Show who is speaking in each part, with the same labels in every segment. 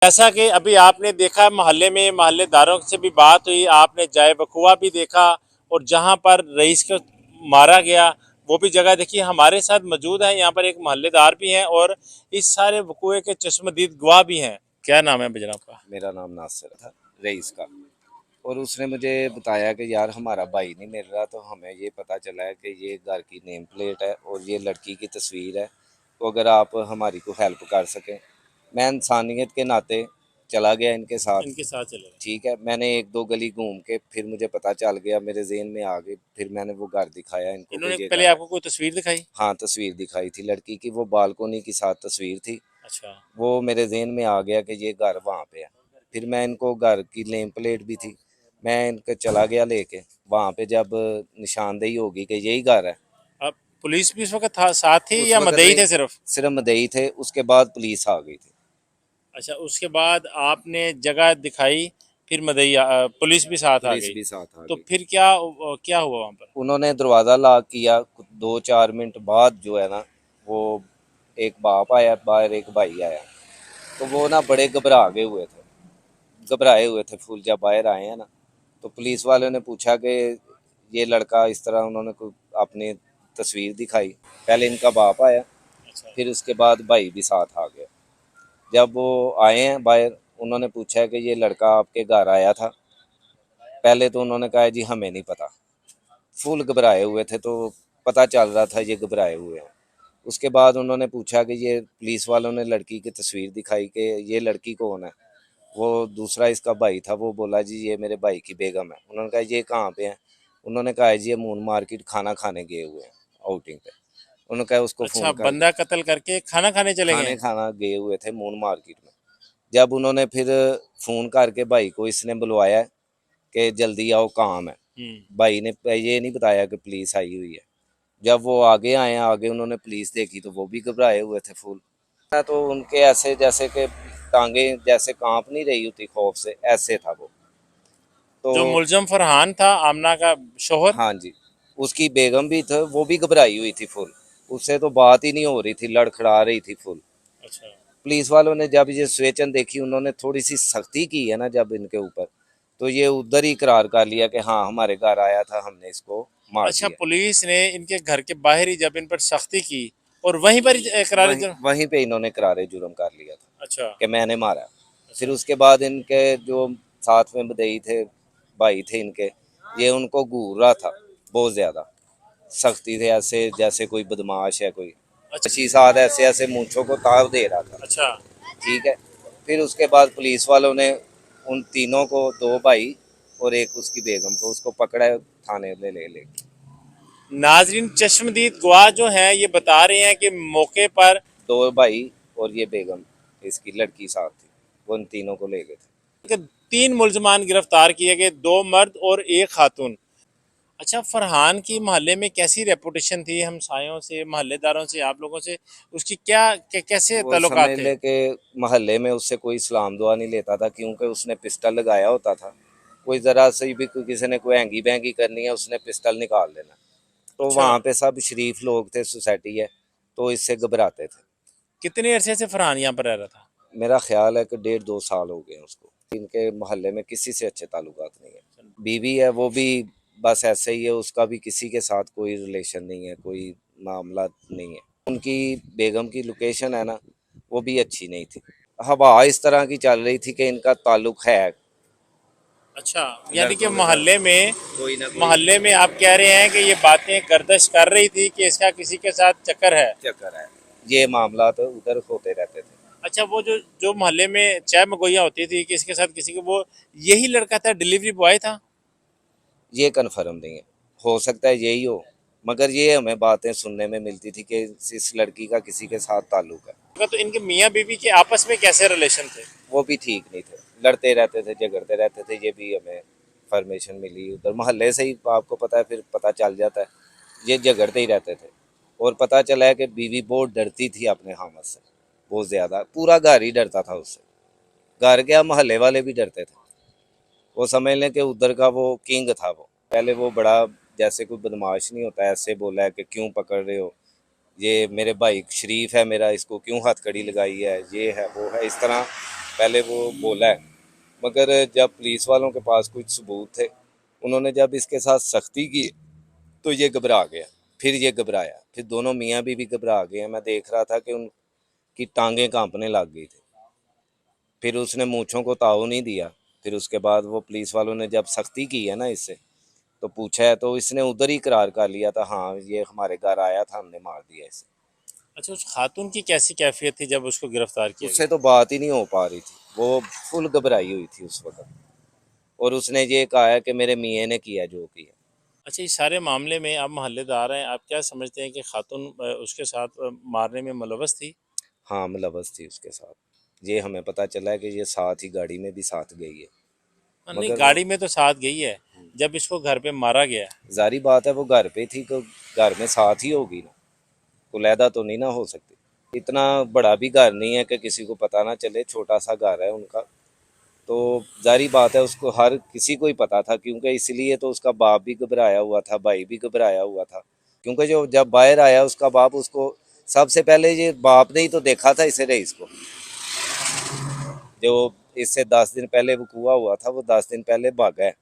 Speaker 1: जैसा कि अभी आपने देखा मोहल्ले में मोहल्लेदारों से भी बात हुई, आपने जाए बकुआ भी देखा और जहां पर रईस को मारा गया वो भी जगह देखी। हमारे साथ मौजूद है यहाँ पर एक मोहल्लेदार भी हैं और इस सारे वकूए के चश्मदीद गवाह भी हैं। क्या नाम है जनाब का?
Speaker 2: मेरा नाम नासिर था, रईस का। और उसने मुझे बताया कि यार हमारा भाई नहीं मिल रहा, तो हमें ये पता चला है कि ये घर की नेम प्लेट है और ये लड़की की तस्वीर है, तो अगर आप हमारी को हेल्प कर सकें। मैं इंसानियत के नाते चला गया इनके साथ।
Speaker 1: इनके साथ चले गए।
Speaker 2: ठीक है, मैंने एक दो गली घूम के फिर मुझे पता चल गया, मेरे जेहन में आ गई, फिर मैंने वो घर दिखाया इनको
Speaker 1: इन्होंने
Speaker 2: कि ये
Speaker 1: पहले
Speaker 2: घर है।
Speaker 1: आपको कोई तस्वीर दिखाई?
Speaker 2: हाँ, तस्वीर दिखाई थी लड़की की, वो बालकोनी के साथ तस्वीर थी।
Speaker 1: अच्छा।
Speaker 2: वो मेरे जेहन में आ गया कि ये घर वहाँ पे है। फिर मैं इनको घर की नेम प्लेट भी थी, मैं इनके चला गया लेके वहाँ पे। जब निशानदेही होगी कि यही घर है,
Speaker 1: अब पुलिस भी इस वक्त था साथ थी
Speaker 2: उस
Speaker 1: या
Speaker 2: वक्त
Speaker 1: मदई
Speaker 2: नहीं,
Speaker 1: थे सिर्फ?
Speaker 2: सिर्फ मदई थे। उसके बाद पुलिस आ गई थी।
Speaker 1: अच्छा, उसके बाद आपने जगह दिखाई, फिर पुलिस भी साथ आ
Speaker 2: पुलिस
Speaker 1: गई।
Speaker 2: भी साथ आ
Speaker 1: तो
Speaker 2: गई।
Speaker 1: फिर क्या क्या हुआ वहाँ पर?
Speaker 2: उन्होंने दरवाज़ा लॉक किया। 2-4 मिनट बाद जो है ना, वो एक बाप आया बाहर, एक भाई आया। तो वो ना बड़े घबराए हुए थे फूल। जब बाहर आए हैं ना, तो पुलिस वालों ने पूछा कि ये लड़का इस तरह, उन्होंने कोई अपनी तस्वीर दिखाई। पहले इनका बाप आया,
Speaker 1: अच्छा।
Speaker 2: फिर उसके बाद भाई भी साथ आ गया। जब वो आए हैं बाहर, उन्होंने पूछा कि ये लड़का आपके घर आया था? पहले तो उन्होंने कहा जी हमें नहीं पता। फुल घबराए हुए थे, तो पता चल रहा था ये घबराए हुए हैं। उसके बाद उन्होंने पूछा कि ये पुलिस वालों ने लड़की की तस्वीर दिखाई कि ये लड़की कौन है। वो दूसरा इसका भाई था, वो बोला जी ये मेरे भाई की बेगम है। उन्होंने कहा ये कहाँ पे है? उन्होंने कहा जी ये मून मार्केट खाना खाने गए हुए हैं, आउटिंग पे। उन्होंने कहा उसको
Speaker 1: अच्छा,
Speaker 2: फ़ोन कर दो।
Speaker 1: बंदा कत्ल करके खाना खाने चले गए
Speaker 2: खाने
Speaker 1: हैं?
Speaker 2: खाना गए हुए थे मून मार्केट में। जब उन्होंने फिर फ़ोन करके भाई को इसने बुलवाया कि जल्दी आओ काम है।
Speaker 1: हम्म।
Speaker 2: भाई ने ये नहीं बताया कि पुलिस आई हुई है। जब वो आगे आए, आगे उन्होंने पुलिस देखी तो वो भी घबराए हुए थे फुल। तो उनके ऐसे जैसे कि टांगे जैसे कांप नहीं रही होती खौफ से, ऐसे था वो। तो
Speaker 1: जो मुलजम फरहान था, आमना का शोहर?
Speaker 2: हाँ जी, उसकी बेगम भी थे, वो भी घबराई हुई थी फुल। उससे तो बात ही नहीं हो रही थी, लड़खड़ा रही थी फुल।
Speaker 1: अच्छा।
Speaker 2: पुलिस वालों ने जब ये सिचुएशन देखी, उन्होंने थोड़ी सी सख्ती की है ना जब इनके ऊपर, तो ये उधर ही इकरार कर लिया कि हाँ हमारे घर आया था, हमने इसको मार
Speaker 1: अच्छा,
Speaker 2: दिया।
Speaker 1: पुलिस ने इनके घर के बाहर ही जब इन पर सख्ती की और वहीं पर इकरार
Speaker 2: वहीं वहीं पे इन्होंने करारे जुर्म कर लिया था
Speaker 1: अच्छा।
Speaker 2: कि मैंने मारा। फिर
Speaker 1: अच्छा।
Speaker 2: उसके बाद इनके जो साथ में बदई थे, भाई थे इनके, ये उनको घूर रहा था बहुत ज़्यादा सख्ती से, ऐसे जैसे कोई बदमाश है कोई।
Speaker 1: अच्छा।
Speaker 2: अच्छी साथ ऐसे ऐसे मूंछों को ताव दे रहा था।
Speaker 1: अच्छा।
Speaker 2: ठीक है। फिर उसके बाद पुलिस वालों ने उन तीनों को, दो भाई और एक उसकी बेगम को, उसको पकड़ा थाने में ले।
Speaker 1: नाजरीन, चश्मदीद गवाह जो हैं ये बता रहे हैं कि मौके पर
Speaker 2: दो भाई और ये बेगम, इसकी लड़की साथ थी, वो उन तीनों को ले गए थे।
Speaker 1: तीन मुलजमान गिरफ्तार किए गए, दो मर्द और एक खातून। अच्छा, फरहान की मोहल्ले में कैसी रेपुटेशन थी? हम सायों से, मोहल्लेदारों से, आप लोगों से उसकी कैसे
Speaker 2: वो समझ
Speaker 1: ताल्लुकात थे?
Speaker 2: ले कि मोहल्ले में उससे कोई सलाम दुआ नहीं लेता था, क्योंकि उसने पिस्टल लगाया होता था। कोई ज़रा सी भी किसी ने कोई हैंगी बहंगी करनी है, उसने पिस्टल निकाल लेना। तो
Speaker 1: अच्छा।
Speaker 2: वहाँ पे सब शरीफ लोग थे, सोसाइटी है, तो इससे घबराते थे।
Speaker 1: कितने अरसे से फरहान यहाँ पर रह रहा था?
Speaker 2: मेरा ख्याल है कि 1.5-2 साल हो गए हैं उसको। इनके मोहल्ले में किसी से अच्छे ताल्लुकात नहीं है। बीवी है, वो भी बस ऐसे ही है, उसका भी किसी के साथ कोई रिलेशन नहीं है, कोई मामला नहीं है। उनकी बेगम की लोकेशन है ना, वो भी अच्छी नहीं थी। हवा इस तरह की चल रही थी कि इनका ताल्लुक है
Speaker 1: अच्छा, यानी कि
Speaker 2: लड़कों के साथ, कोई ना कोई
Speaker 1: मोहल्ले में आप कह रहे हैं कि ये बातें गर्दिश कर रही थी कि इसका किसी के साथ चक्कर है?
Speaker 2: चक्कर है। ये मामला तो उधर होते रहते थे।
Speaker 1: अच्छा, वो जो जो मोहल्ले में चाय मगोइयाँ होती थी कि इसके साथ किसी के, वो यही लड़का था, डिलीवरी बॉय था?
Speaker 2: ये कन्फर्म नहीं है, हो सकता है यही हो, मगर ये हमें बातें सुनने में मिलती थी कि इस लड़की का किसी के साथ ताल्लुक है।
Speaker 1: तो इनके मियाँ बीवी के आपस में कैसे रिलेशन थे?
Speaker 2: वो भी ठीक नहीं थे, लड़ते रहते थे, झगड़ते रहते थे। ये भी हमें फॉर्मेशन मिली उधर मोहल्ले से ही, आपको पता है, फिर पता चल जाता है। ये झगड़ते ही रहते थे। और पता चला है कि बीवी बहुत डरती थी अपने हामद से, बहुत ज़्यादा। पूरा घर ही डरता था उससे। घर क्या, मोहल्ले वाले भी डरते थे। वो समझ लें कि उधर का वो किंग था। वो पहले वो बड़ा, जैसे कोई बदमाश नहीं होता, ऐसे बोला है कि क्यों पकड़ रहे हो, ये मेरे भाई शरीफ है मेरा, इसको क्यों हथकड़ी लगाई है, ये है वो है, इस तरह पहले वो बोला है, मगर जब पुलिस वालों के पास कुछ सबूत थे, उन्होंने जब इसके साथ सख्ती की तो ये घबरा गया, फिर ये घबराया, फिर दोनों मियाँ बीवी घबरा गए। मैं देख रहा था कि उनकी टांगें कांपने लग गई थी। फिर उसने मूंछों को ताऊ नहीं दिया। फिर उसके बाद वो पुलिस वालों ने जब सख्ती की है ना इससे, तो पूछा है तो इसने उधर ही इकरार कर लिया था, हाँ ये हमारे घर आया था, हमने मार दिया इसे।
Speaker 1: अच्छा, उस खातून की कैसी कैफियत थी जब उसको गिरफ्तार किया
Speaker 2: उससे
Speaker 1: गया?
Speaker 2: तो बात ही नहीं हो पा रही थी, वो फुल घबराई हुई थी उस वक्त। और उसने ये कहा है कि मेरे मियाँ ने किया जो किया।
Speaker 1: अच्छा, इस सारे मामले में आप मोहल्लेदार हैं, आप क्या समझते हैं कि खातून उसके साथ मारने में मुलव्वस थी?
Speaker 2: हाँ मुलव्वस थी उसके साथ, ये हमें पता चला है कि ये साथ ही गाड़ी में भी साथ गई है।
Speaker 1: नहीं,
Speaker 2: मगर
Speaker 1: गाड़ी में तो साथ गई है, जब इसको घर पे मारा गया।
Speaker 2: जारी बात है वो घर पे थी तो घर में साथ ही होगी ना, कुलैदा तो नहीं ना हो सकती। इतना बड़ा भी घर नहीं है कि किसी को पता ना चले, छोटा सा घर है उनका। तो जारी बात है उसको हर किसी को ही पता था, क्योंकि इसलिए तो उसका बाप भी घबराया हुआ था, भाई भी घबराया हुआ था। क्योंकि जो जब बाहर आया उसका बाप उसको सबसे पहले, ये बाप ने ही तो देखा था इसे, रईस को। जो इससे 10 दिन पहले वकूआ हुआ था वो 10 दिन पहले भागा है।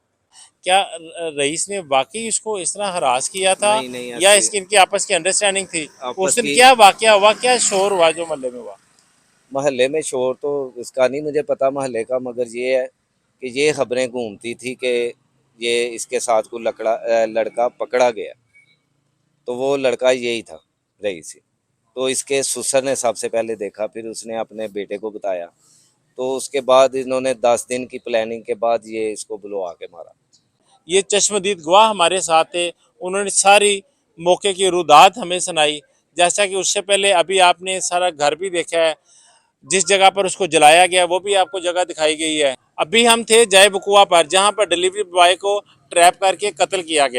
Speaker 1: क्या रईस ने वाकई इसको इस तरह हरास किया था,
Speaker 2: नहीं नहीं,
Speaker 1: या
Speaker 2: ऐसे
Speaker 1: इसकी इनकी आपस की अंडरस्टैंडिंग थी? उस
Speaker 2: आपस
Speaker 1: दिन
Speaker 2: की
Speaker 1: क्या वाकया हुआ, क्या शोर हुआ जो मोहल्ले में हुआ?
Speaker 2: मोहल्ले में शोर तो इसका नहीं मुझे पता मोहल्ले का, मगर ये है कि ये खबरें घूमती थी कि ये इसके साथ कोई लड़का पकड़ा गया। तो वो लड़का यही था, रईस ही। तो इसके ससुर ने सबसे पहले देखा, फिर उसने अपने बेटे को बताया। तो उसके बाद इन्होंने 10 दिन की प्लानिंग के बाद ये इसको बुलवा के मारा।
Speaker 1: ये चश्मदीद गवाह हमारे साथ थे, उन्होंने सारी मौके की रुदात हमें सुनाई। जैसा कि उससे पहले अभी आपने सारा घर भी देखा है, जिस जगह पर उसको जलाया गया वो भी आपको जगह दिखाई गई है। अभी हम थे जय बकुआ पर, जहां पर डिलीवरी बॉय को ट्रैप करके कत्ल किया गया।